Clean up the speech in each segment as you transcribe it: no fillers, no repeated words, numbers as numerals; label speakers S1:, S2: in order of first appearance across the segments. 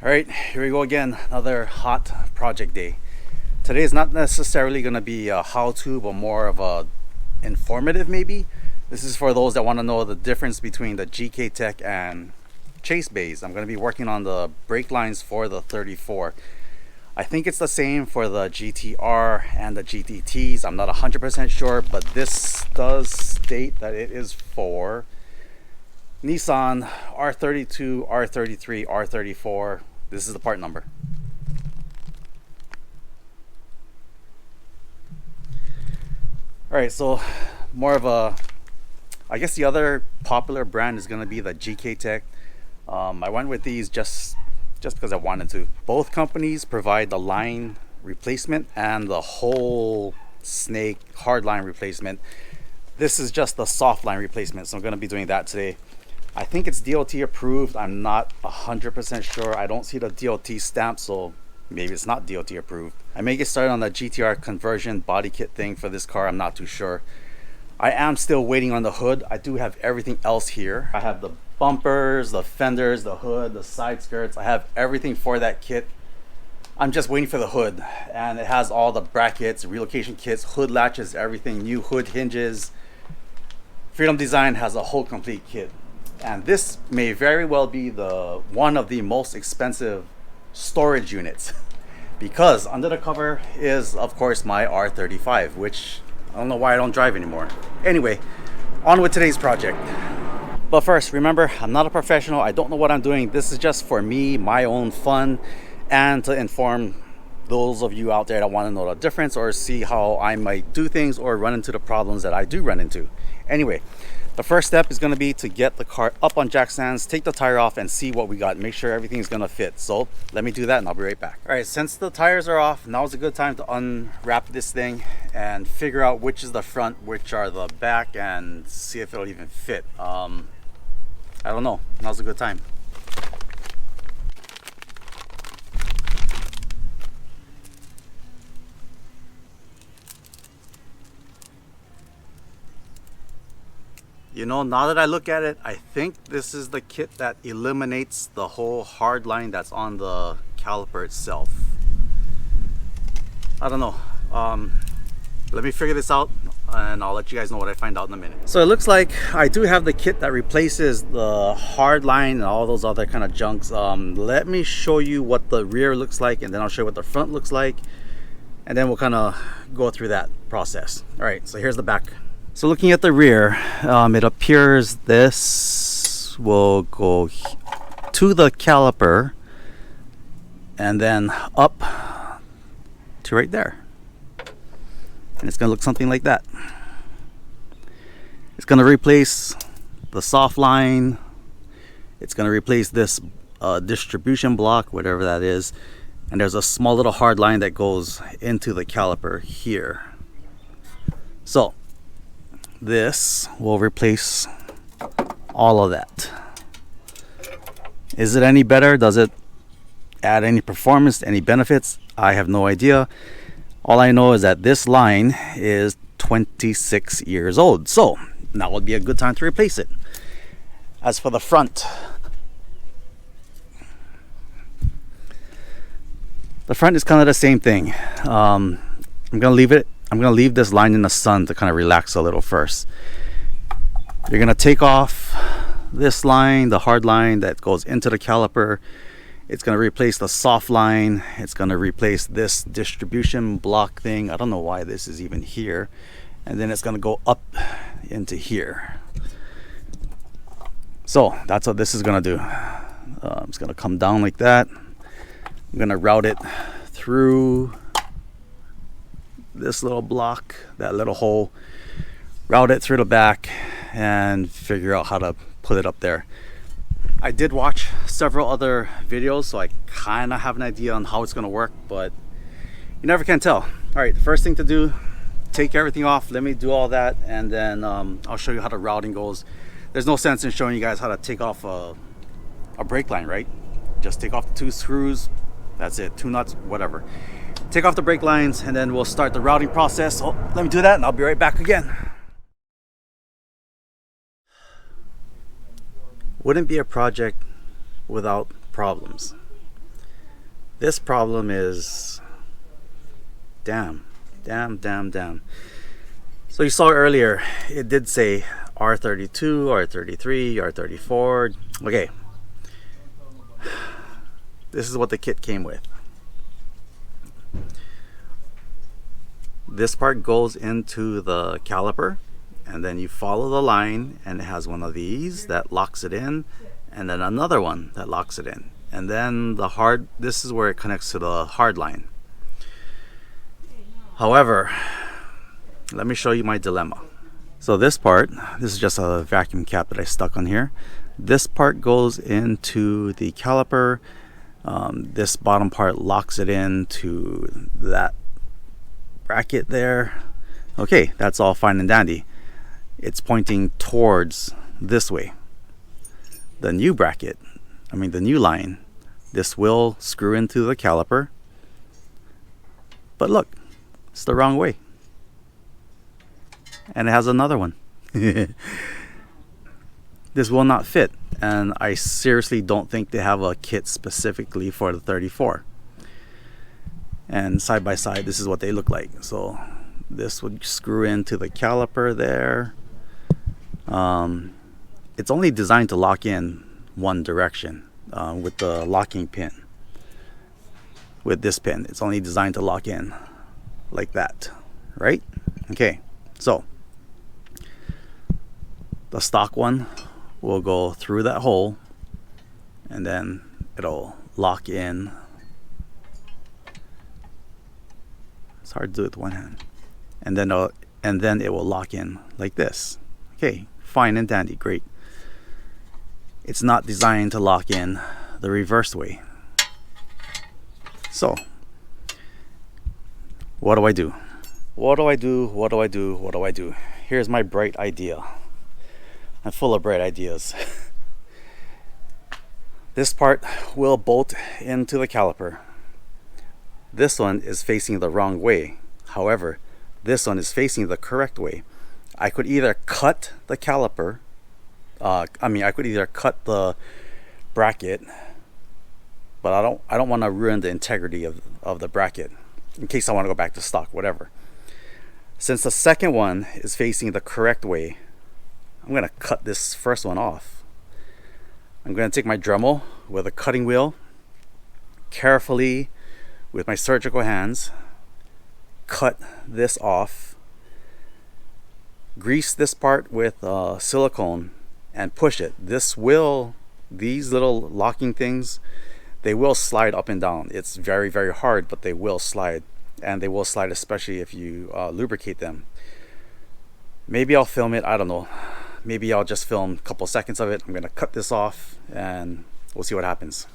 S1: All right, here we go again. Another hot project day. Today is not necessarily going to be a how-to, but more of a informative maybe. This is for those that want to know the difference between the GK Tech and Chase bays. I'm going to be working on the brake lines for the 34. I think it's the same for the GTR and the GTTs. I'm not 100% sure, but this does state that it is for Nissan R32, R33, R34. This is the part number. Alright, so more of a, I guess the other popular brand is going to be the GK Tech. I went with these just because I wanted to. Both companies provide the line replacement and the whole snake hard line replacement. This is just the soft line replacement, so I'm going to be doing that today. I think it's DOT approved. I'm not 100% sure. I don't see the DOT stamp, so maybe it's not DOT approved. I may get started on the GTR conversion body kit thing for this car. I'm not too sure. I am still waiting on the hood. I do have everything else here. I have the bumpers, the fenders, the hood, the side skirts. I have everything for that kit. I'm just waiting for the hood, and it has all the brackets, relocation kits, hood latches, everything, new hood hinges. Freedom Design has a whole complete kit. And this may very well be the one of the most expensive storage units because under the cover is of course my R35, which I don't know why I don't drive anymore. Anyway, on with today's project. But first, remember, I'm not a professional. I don't know what I'm doing. This is just for me, my own fun, and to inform those of you out there that want to know the difference or see how I might do things or run into the problems that I do run into. Anyway, the first step is going to be to get the car up on jack stands, take the tire off, and see what we got. Make sure everything's going to fit. So let me do that and I'll be right back. All right, since the tires are off, now's a good time to unwrap this thing and figure out which is the front, which are the back, and see if it'll even fit. I don't know. Now's a good time. You know, now that I look at it, I think this is the kit that eliminates the whole hard line that's on the caliper itself. I don't know. Let me figure this out and I'll let you guys know what I find out in a minute. So it looks like I do have the kit that replaces the hard line and all those other kind of junks. Let me show you what the rear looks like, and then I'll show you what the front looks like, and then we'll kind of go through that process. All right, so here's the back. So looking at the rear, it appears this will go to the caliper and then up to right there. And it's going to look something like that. It's going to replace the soft line. It's going to replace this distribution block, whatever that is. And there's a small little hard line that goes into the caliper here. So this will replace all of that. Is it any better? Does it add any performance, any benefits? I have no idea. All I know is that this line is 26 years old, so now would be a good time to replace it. As for the front, is kind of the same thing. I'm gonna leave this line in the sun to kind of relax a little first. You're gonna take off this line, the hard line that goes into the caliper. It's gonna replace the soft line. It's gonna replace this distribution block thing. I don't know why this is even here. And then it's gonna go up into here. So that's what this is gonna do. It's gonna come down like that. I'm gonna route it through this little block, that little hole, route it through the back, and figure out how to put it up there. I did watch several other videos, so I kind of have an idea on how it's going to work, but you never can tell. All right, the first thing to do, take everything off. Let me do all that, and then I'll show you how the routing goes. There's no sense in showing you guys how to take off a brake line, right? Just take off the 2 screws. That's it, 2 nuts, whatever. Take off the brake lines, and then we'll start the routing process. So let me do that and I'll be right back again. Wouldn't be a project without problems. This problem is damn. So you saw earlier, it did say R32, R33, R34. Okay, this is what the kit came with. This part goes into the caliper, and then you follow the line, and it has one of these that locks it in, and then another one that locks it in, and then this is where it connects to the hard line. However, let me show you my dilemma. So this is just a vacuum cap that I stuck on here. This part goes into the caliper. This bottom part locks it into that bracket there. Okay, that's all fine and dandy. It's pointing towards this way. The new bracket, the new line, this will screw into the caliper. But look, it's the wrong way. And it has another one. This will not fit, and I seriously don't think they have a kit specifically for the 34. And side by side, this is what they look like. So this would screw into the caliper there. It's only designed to lock in one direction with the locking pin. With this pin, it's only designed to lock in like that, right? Okay, so the stock one will go through that hole, and then it'll lock in. It's hard to do it with one hand. And then it will lock in like this. Okay, fine and dandy, great. It's not designed to lock in the reverse way. So, what do I do? Here's my bright idea. I'm full of bright ideas. This part will bolt into the caliper. This one is facing the wrong way. However, this one is facing the correct way. I could either cut the caliper, I could either cut the bracket, but I don't want to ruin the integrity of the bracket in case I want to go back to stock, whatever. Since the second one is facing the correct way, I'm going to cut this first one off. I'm going to take my Dremel with a cutting wheel, carefully with my surgical hands, cut this off, grease this part with silicone, and push it. These little locking things, they will slide up and down. It's very, very hard, but they will slide, and they will slide especially if you lubricate them. Maybe I'll film it, I don't know. Maybe I'll just film a couple seconds of it. I'm gonna cut this off and we'll see what happens.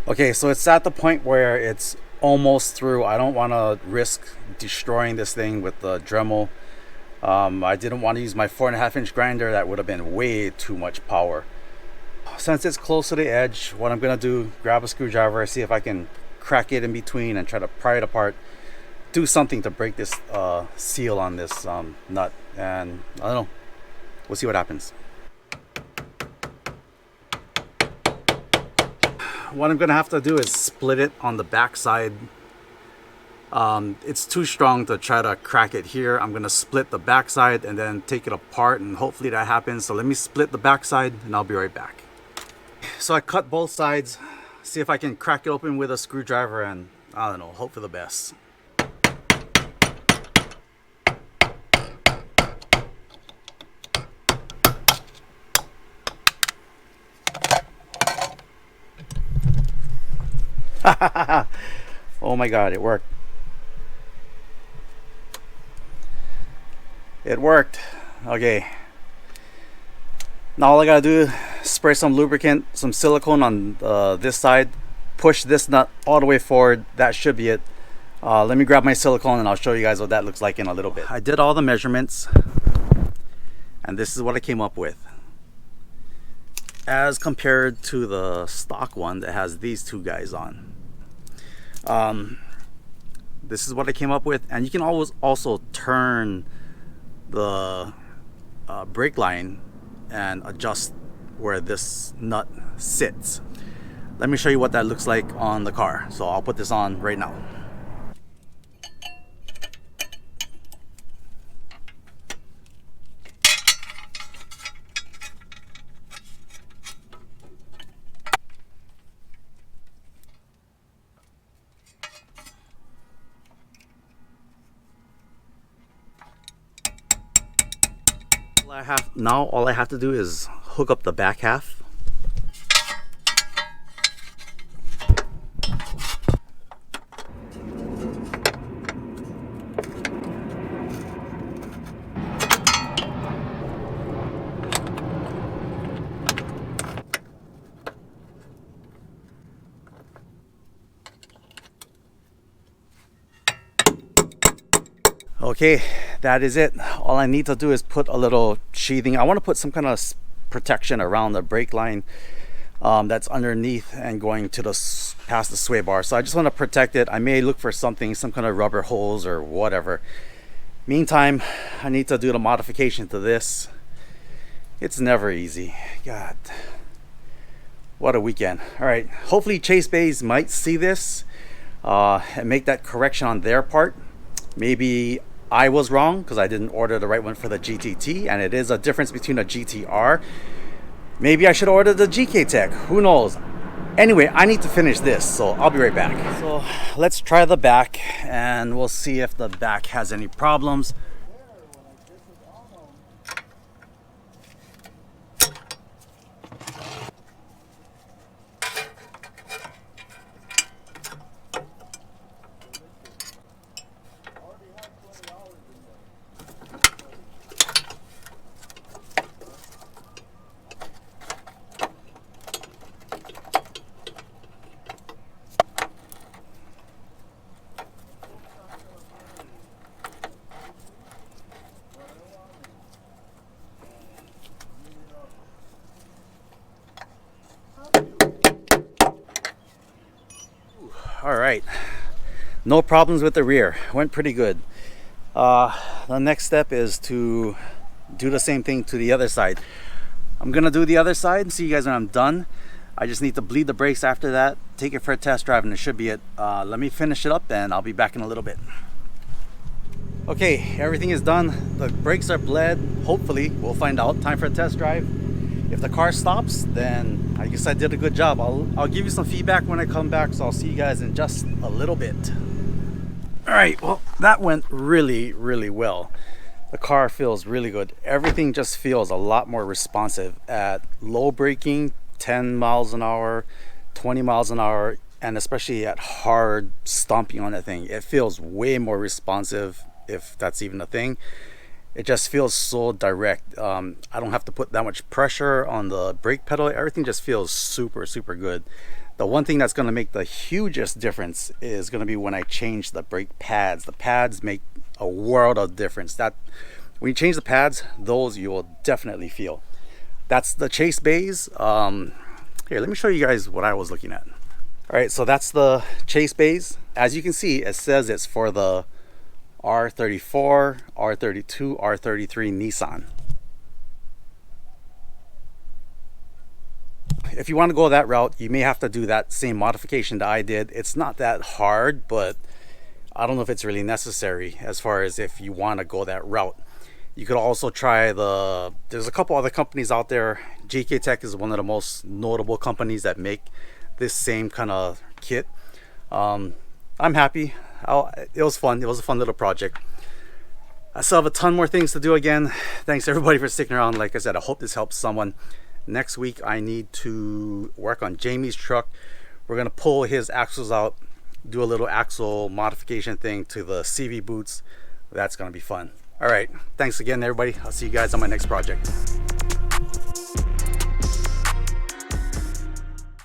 S1: Okay, so it's at the point where it's almost through. I don't want to risk destroying this thing with the Dremel. I didn't want to use my 4.5-inch grinder. That would have been way too much power. Since it's close to the edge, what I'm gonna do, grab a screwdriver, see if I can crack it in between and try to pry it apart, do something to break this seal on this nut, and I don't know, we'll see what happens. What I'm gonna have to do is split it on the back side. It's too strong to try to crack it here. I'm gonna split the back side and then take it apart, and hopefully that happens. So let me split the back side and I'll be right back. So I cut both sides, see if I can crack it open with a screwdriver, and I don't know, hope for the best. Oh my god, it worked. It worked. Okay. Now all I gotta do is spray some lubricant, some silicone on this side, push this nut all the way forward. That should be it. Let me grab my silicone and I'll show you guys what that looks like in a little bit. I did all the measurements and this is what I came up with. As compared to the stock one that has these two guys on. This is what I came up with, and you can always also turn the brake line and adjust where this nut sits. Let me show you what that looks like on the car. So I'll put this on right now. All I have to do is hook up the back half. Okay, that is it. All I need to do is put a little sheathing. I want to put some kind of protection around the brake line that's underneath and going to the past the sway bar. So I just want to protect it. I may look for something, some kind of rubber hose or whatever. Meantime, I need to do the modification to this. It's never easy. God, what a weekend. All right, hopefully Chase Bays might see this and make that correction on their part. Maybe I was wrong because I didn't order the right one for the GTT, and it is a difference between a GTR. Maybe I should order the GK Tech. Who knows? Anyway, I need to finish this, so I'll be right back. So let's try the back, and we'll see if the back has any problems. All right, no problems with the rear. Went pretty good. The next step is to do the same thing to the other side. I'm gonna do the other side and see you guys when I'm done. I just need to bleed the brakes after that, take it for a test drive, and it should be it. Let me finish it up and I'll be back in a little bit. Okay, everything is done. The brakes are bled. Hopefully, we'll find out. Time for a test drive. If the car stops, then I guess I did a good job. I'll give you some feedback when I come back, so I'll see you guys in just a little bit. All right, well, that went really, really well. The car feels really good. Everything just feels a lot more responsive at low braking, 10 miles an hour, 20 miles an hour, and especially at hard stomping on that thing. It feels way more responsive, if that's even a thing. It just feels so direct. I don't have to put that much pressure on the brake pedal. Everything just feels super, super good. The one thing that's going to make the hugest difference is going to be when I change the brake pads. The pads make a world of difference. That when you change the pads, those you will definitely feel. That's the Chase Bays. Here, let me show you guys what I was looking at. All right, so that's the Chase Bays. As you can see, it says it's for the R34, R32, R33 Nissan. If you want to go that route, you may have to do that same modification that I did. It's not that hard, but I don't know if it's really necessary as far as if you want to go that route. You could also try there's a couple other companies out there. GK Tech is one of the most notable companies that make this same kind of kit. I'm happy. It was fun. It was a fun little project. I still have a ton more things to do again. Thanks everybody for sticking around. Like I said, I hope this helps someone. Next week I need to work on Jamie's truck. We're gonna pull his axles out, do a little axle modification thing to the CV boots. That's gonna be fun. All right, thanks again everybody. I'll see you guys on my next project.